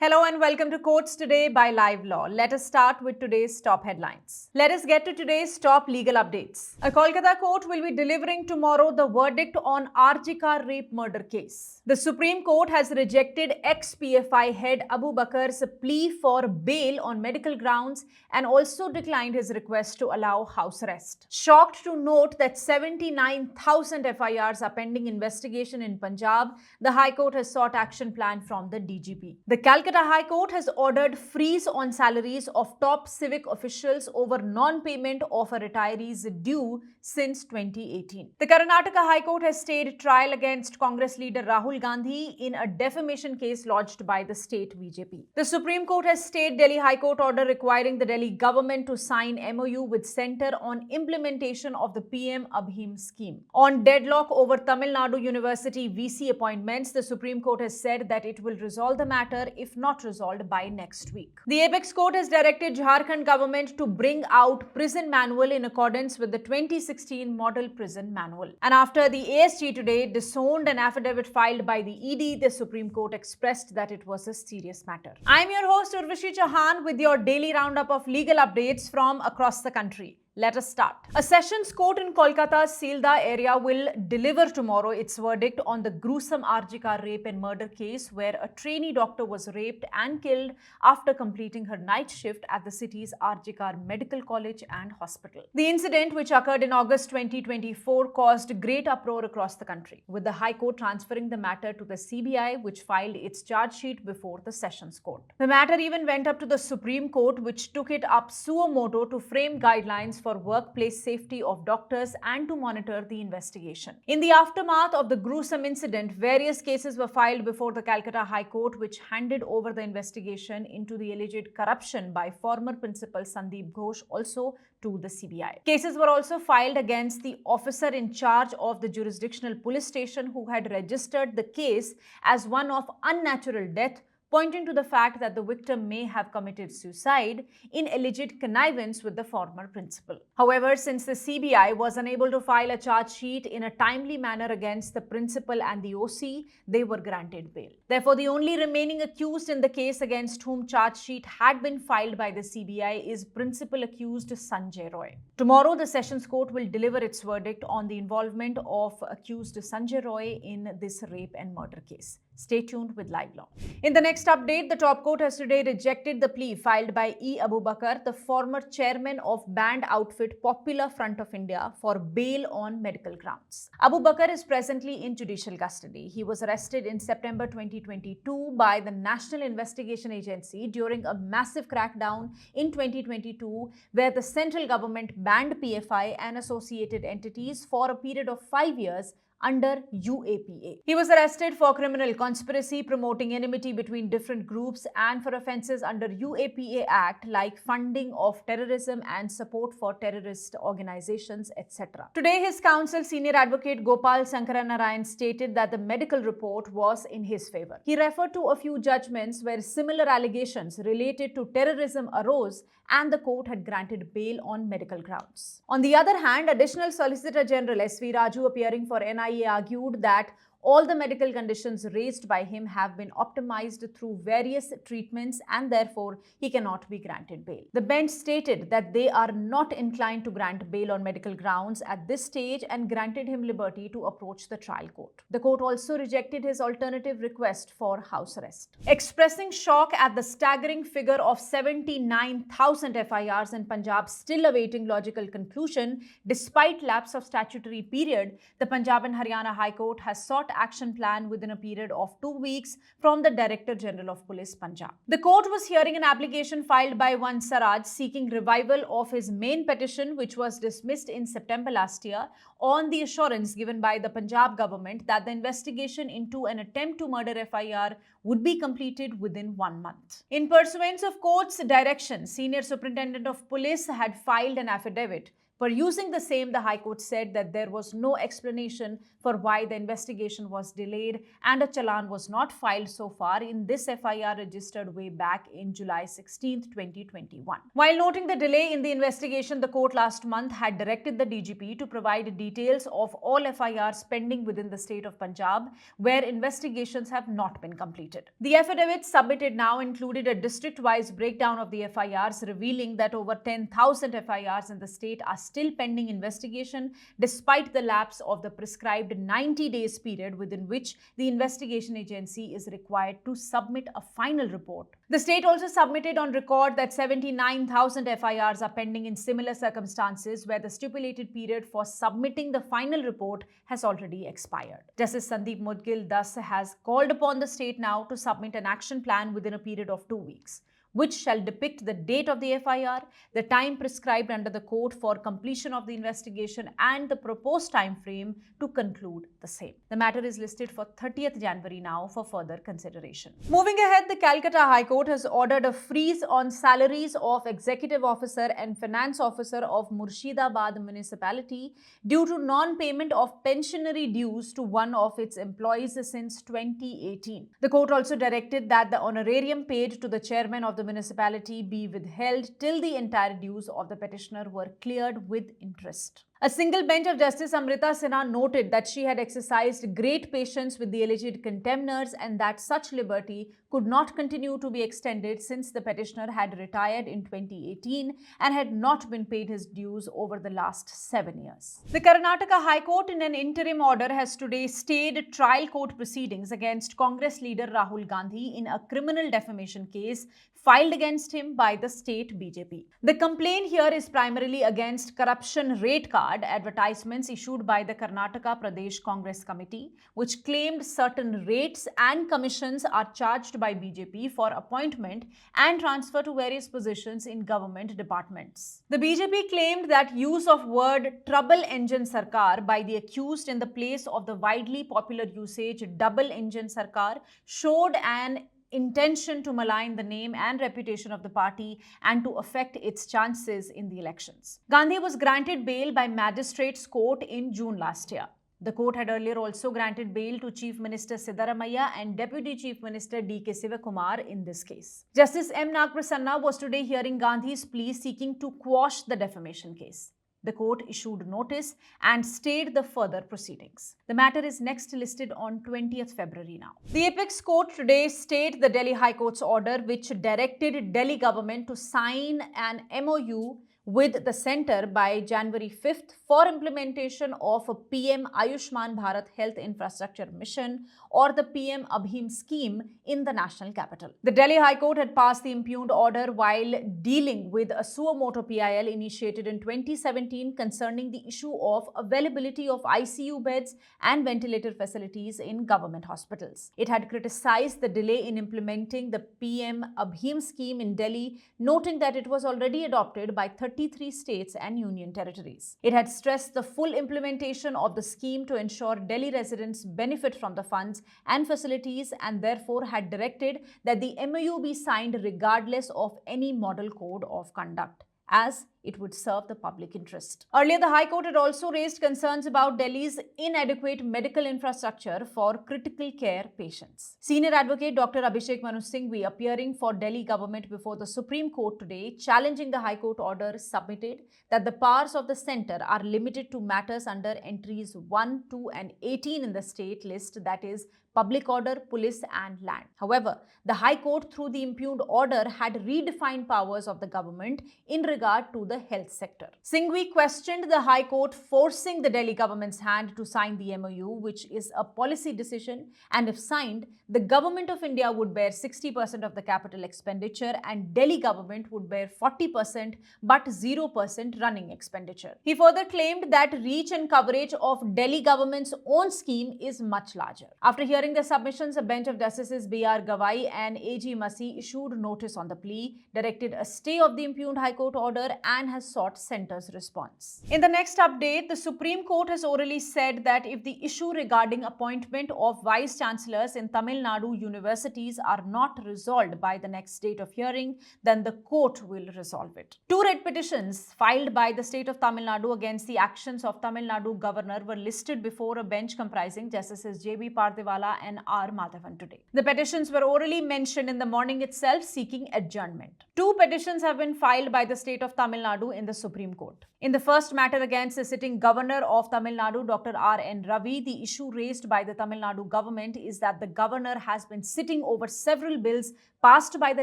Hello and welcome to Courts Today by Live Law. Let us start with today's top headlines. Let us get to today's top legal updates. A Kolkata court will be delivering tomorrow the verdict on Arjikar rape murder case. The Supreme Court has rejected ex-PFI head Abubakker's plea for bail on medical grounds and also declined his request to allow house arrest. Shocked to note that 79,000 FIRs are pending investigation in Punjab, the High Court has sought action plan from the DGP. The Calcutta High Court has ordered freeze on salaries of top civic officials over non-payment of a retiree's due since 2018. The Karnataka High Court has stayed trial against Congress leader Rahul Gandhi in a defamation case lodged by the state BJP. The Supreme Court has stayed Delhi High Court order requiring the Delhi government to sign MOU with Centre on implementation of the PM ABHIM scheme. On deadlock over Tamil Nadu University VC appointments, the Supreme Court has said that it will resolve the matter if not resolved by next week. The Apex Court has directed Jharkhand government to bring out prison manual in accordance with the 2016 Model Prison Manual. And after the ASG today disowned an affidavit filed by the ED, the Supreme Court expressed that it was a serious matter. I'm your host Urvashi Chauhan with your daily roundup of legal updates from across the country. Let us start. A sessions court in Kolkata's Sealdah area will deliver tomorrow its verdict on the gruesome Arjikar rape and murder case where a trainee doctor was raped and killed after completing her night shift at the city's Arjikar Medical College and Hospital. The incident, which occurred in August 2024, caused great uproar across the country, with the High Court transferring the matter to the CBI, which filed its charge sheet before the sessions court. The matter even went up to the Supreme Court, which took it up suo motu to frame guidelines for workplace safety of doctors and to monitor the investigation. In the aftermath of the gruesome incident, various cases were filed before the Calcutta High Court, which handed over the investigation into the alleged corruption by former principal Sandeep Ghosh also to the CBI. Cases were also filed against the officer in charge of the jurisdictional police station who had registered the case as one of unnatural death, pointing to the fact that the victim may have committed suicide in alleged connivance with the former principal. However, since the CBI was unable to file a charge sheet in a timely manner against the principal and the OC, they were granted bail. Therefore, the only remaining accused in the case against whom charge sheet had been filed by the CBI is principal accused Sanjay Roy. Tomorrow, the Sessions Court will deliver its verdict on the involvement of accused Sanjay Roy in this rape and murder case. Stay tuned with Live Law. In the next update, the top court has today rejected the plea filed by Abubacker, the former chairman of band outfit Popular Front of India, for bail on medical grounds. Abubacker is presently in judicial custody. He was arrested in September 2022 by the National Investigation Agency during a massive crackdown in 2022 where the central government banned PFI and associated entities for a period of 5 years under UAPA. He was arrested for criminal conspiracy, promoting enmity between different groups, and for offences under UAPA Act like funding of terrorism and support for terrorist organizations, etc. Today, his counsel, senior advocate Gopal Sankaranarayan, stated that the medical report was in his favour. He referred to a few judgments where similar allegations related to terrorism arose and the court had granted bail on medical grounds. On the other hand, Additional Solicitor General S.V. Raju, appearing for NIA, argued that all the medical conditions raised by him have been optimized through various treatments and therefore he cannot be granted bail. The bench stated that they are not inclined to grant bail on medical grounds at this stage and granted him liberty to approach the trial court. The court also rejected his alternative request for house arrest. Expressing shock at the staggering figure of 79,000 FIRs in Punjab still awaiting logical conclusion despite lapse of statutory period, the Punjab and Haryana High Court has sought action plan within a period of 2 weeks from the Director General of Police, Punjab. The court was hearing an application filed by one Saraj seeking revival of his main petition, which was dismissed in September last year, on the assurance given by the Punjab government that the investigation into an attempt to murder FIR would be completed within 1 month. In pursuance of court's direction, Senior Superintendent of Police had filed an affidavit Perusing the same, the High Court said that there was no explanation for why the investigation was delayed and a challan was not filed so far in this FIR registered way back in July 16, 2021. While noting the delay in the investigation, the court last month had directed the DGP to provide details of all FIRs pending within the state of Punjab, where investigations have not been completed. The affidavits submitted now included a district-wise breakdown of the FIRs, revealing that over 10,000 FIRs in the state are still pending investigation despite the lapse of the prescribed 90 days period within which the investigation agency is required to submit a final report. The state also submitted on record that 79,000 FIRs are pending in similar circumstances where the stipulated period for submitting the final report has already expired. Justice Sandeep Mudgil thus has called upon the state now to submit an action plan within a period of 2 weeks, which shall depict the date of the FIR, the time prescribed under the code for completion of the investigation, and the proposed time frame to conclude the same. The matter is listed for 30th January now for further consideration. Moving ahead, the Calcutta High Court has ordered a freeze on salaries of Executive Officer and Finance Officer of Murshidabad Municipality due to non-payment of pensionary dues to one of its employees since 2018. The court also directed that the honorarium paid to the chairman of the municipality be withheld till the entire dues of the petitioner were cleared with interest. A single bench of Justice Amrita Sinha noted that she had exercised great patience with the alleged contemners and that such liberty could not continue to be extended since the petitioner had retired in 2018 and had not been paid his dues over the last 7 years. The Karnataka High Court in an interim order has today stayed trial court proceedings against Congress leader Rahul Gandhi in a criminal defamation case filed against him by the state BJP. The complaint here is primarily against corruption rate card advertisements issued by the Karnataka Pradesh Congress Committee, which claimed certain rates and commissions are charged by BJP for appointment and transfer to various positions in government departments. The BJP claimed that use of word trouble engine sarkar by the accused in the place of the widely popular usage double engine sarkar showed an intention to malign the name and reputation of the party and to affect its chances in the elections. Gandhi was granted bail by Magistrates Court in June last year. The court had earlier also granted bail to Chief Minister Siddaramaiah and Deputy Chief Minister D.K. Sivakumar in this case. Justice M. Nagprasanna was today hearing Gandhi's plea seeking to quash the defamation case. The court issued notice and stayed the further proceedings. The matter is next listed on 20th February now. The Apex Court today stayed the Delhi High Court's order which directed Delhi government to sign an MOU with the centre by January 5th for implementation of a PM Ayushman Bharat Health Infrastructure Mission or the PM ABHIM scheme in the national capital. The Delhi High Court had passed the impugned order while dealing with a suo motu PIL initiated in 2017 concerning the issue of availability of ICU beds and ventilator facilities in government hospitals. It had criticized the delay in implementing the PM ABHIM scheme in Delhi, noting that it was already adopted by 33 states and union territories. It had stressed the full implementation of the scheme to ensure Delhi residents benefit from the funds and facilities and therefore had directed that the MOU be signed regardless of any model code of conduct, as it would serve the public interest. Earlier, the High Court had also raised concerns about Delhi's inadequate medical infrastructure for critical care patients. Senior advocate Dr. Abhishek Manu Singhvi, appearing for Delhi government before the Supreme Court today, challenging the High Court order, submitted that the powers of the centre are limited to matters under entries 1, 2 and 18 in the state list, that is, public order, police and land. However, the High Court through the impugned order had redefined powers of the government in regard to the health sector. Singhvi questioned the High Court forcing the Delhi government's hand to sign the MOU, which is a policy decision, and if signed, the government of India would bear 60% of the capital expenditure and Delhi government would bear 40% but 0% running expenditure. He further claimed that reach and coverage of Delhi government's own scheme is much larger. After hearing the submissions, a bench of Justices B.R. Gawai and A.G. Masi issued notice on the plea, directed a stay of the impugned High Court order and and has sought centre's response. In the next update, the Supreme Court has orally said that if the issue regarding appointment of vice chancellors in Tamil Nadu universities are not resolved by the next date of hearing, then the court will resolve it. Two writ petitions filed by the state of Tamil Nadu against the actions of Tamil Nadu governor were listed before a bench comprising Justices J.B. Pardiwala and R. Madhavan today. The petitions were orally mentioned in the morning itself, seeking adjournment. Two petitions have been filed by the state of Tamil Nadu in the Supreme Court. In the first matter against the sitting governor of Tamil Nadu, Dr. R. N. Ravi, the issue raised by the Tamil Nadu government is that the governor has been sitting over several bills passed by the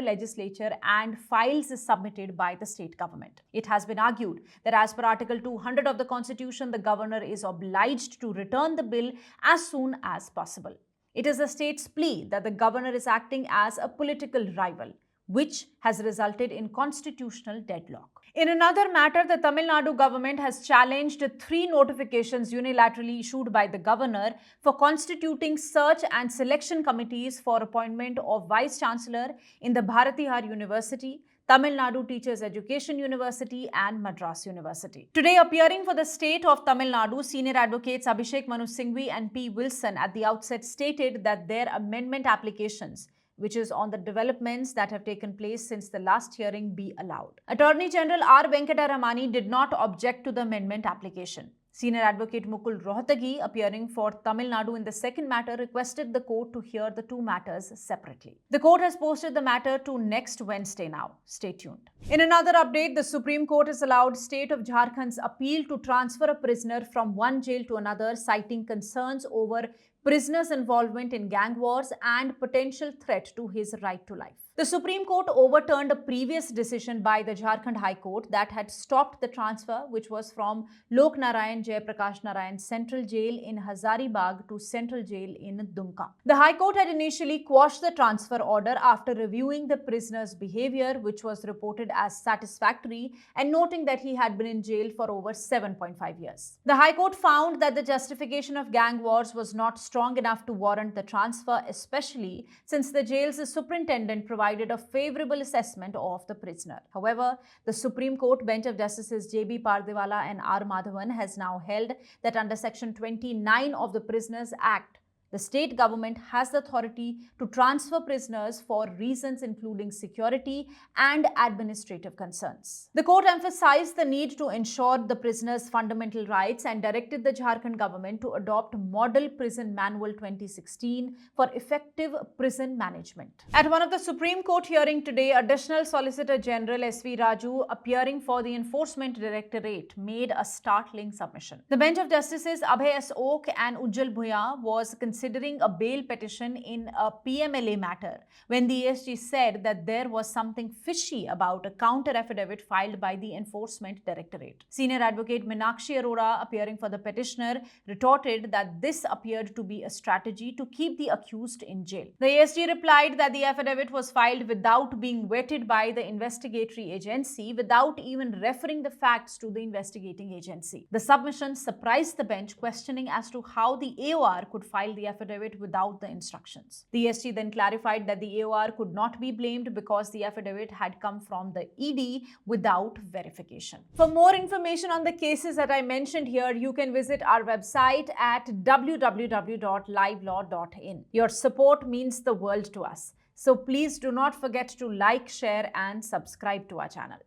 legislature and files submitted by the state government. It has been argued that as per Article 200 of the Constitution, the governor is obliged to return the bill as soon as possible. It is the state's plea that the governor is acting as a political rival, which has resulted in constitutional deadlock. In another matter, the Tamil Nadu government has challenged 3 notifications unilaterally issued by the governor for constituting search and selection committees for appointment of vice chancellor in the Bharatihar University, Tamil Nadu Teachers Education University and Madras University. Today, appearing for the state of Tamil Nadu, senior advocates Abhishek Manu Singhvi and P. Wilson at the outset stated that their amendment applications, which is on the developments that have taken place since the last hearing, be allowed. Attorney General R. Venkataramani did not object to the amendment application. Senior advocate Mukul Rohtagi, appearing for Tamil Nadu in the second matter, requested the court to hear the 2 matters separately. The court has posted the matter to next Wednesday now. Stay tuned. In another update, the Supreme Court has allowed state of Jharkhand's appeal to transfer a prisoner from one jail to another, citing concerns over prisoners' involvement in gang wars and potential threat to his right to life. The Supreme Court overturned a previous decision by the Jharkhand High Court that had stopped the transfer, which was from Lok Narayan Jayaprakash Narayan Central Jail in Hazaribagh to Central Jail in Dumka. The High Court had initially quashed the transfer order after reviewing the prisoner's behavior, which was reported as satisfactory, and noting that he had been in jail for over 7.5 years. The High Court found that the justification of gang wars was not strong enough to warrant the transfer, especially since the jail's superintendent provided a favorable assessment of the prisoner. However, the Supreme Court bench of Justices J.B. Pardiwala and R. Madhavan has now held that under Section 29 of the Prisoners Act, the state government has the authority to transfer prisoners for reasons including security and administrative concerns. The court emphasized the need to ensure the prisoners' fundamental rights and directed the Jharkhand government to adopt Model Prison Manual 2016 for effective prison management. At one of the Supreme Court hearing today, Additional Solicitor General S.V. Raju, appearing for the Enforcement Directorate, made a startling submission. The bench of Justices Abhay S. Oak and Ujjal Bhuya was considering a bail petition in a PMLA matter when the ASG said that there was something fishy about a counter affidavit filed by the Enforcement Directorate. Senior advocate Meenakshi Arora, appearing for the petitioner, retorted that this appeared to be a strategy to keep the accused in jail. The ASG replied that the affidavit was filed without being vetted by the investigatory agency, without even referring the facts to the investigating agency. The submission surprised the bench, questioning as to how the AOR could file the affidavit without the instructions. The ASG then clarified that the AOR could not be blamed because the affidavit had come from the ED without verification. For more information on the cases that I mentioned here, you can visit our website at www.livelaw.in. Your support means the world to us. So please do not forget to like, share and subscribe to our channel.